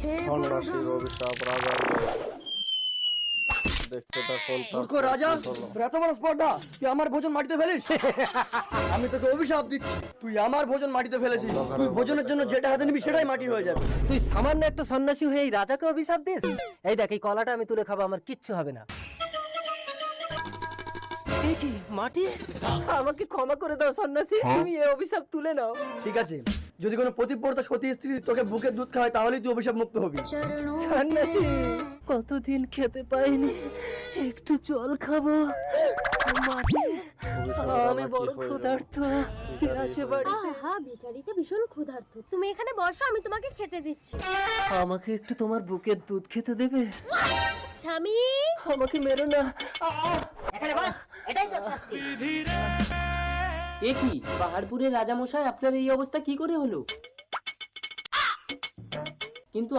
সন্ন্যাসীর অভিশাপ রাজার বই। দেখতে থাকুন মূর্খ রাজা, তোর এত বড় স্পর্ধা, তুই আমার ভোজন মাটিতে ফেলিস? আমি তোকে অভিশাপ দিচ্ছি, তুই আমার ভোজন মাটিতে ফেলেছিস। তুই ভোজনের জন্য যেটা হাতে নিবি সেটাই মাটি হয়ে যাবে। তুই সামান্য একটা সন্ন্যাসী হয়ে এই রাজাকে অভিশাপ দিস? এই দেখ, এই কলাটা আমি তুলে খাবো, আমার কিচ্ছু হবে না। এ কি মাটি? আমাকে ক্ষমা করে দাও সন্ন্যাসী, তুমি এই অভিশাপ তুলে নাও। ঠিক আছে, যদি কোনো পতিব্রতা সতী স্ত্রী তোকে বুকের দুধ খাওয়ায় তাহলেই তুই অভিশাপ মুক্ত হবি। সন্ন্যাসী, কতদিন খেতে পাইনি, একটু জল খাবো। মাটি, আমি বড় ক্ষুধার্ত। কে আছে বাড়িতে? আহা, ভিখারিটা ভীষণ ক্ষুধার্ত। তুমি এখানে বসো, আমি তোমাকে খেতে দিচ্ছি। আমাকে একটু তোমার বুকের দুধ খেতে দেবে? স্বামী, আমাকে মেরো না। এখানে বস, এটাই তো শাস্তি। এ কি পাহাড়পুরের রাজামশাই, আপনার এই অবস্থা কি করে হলো? কিন্তু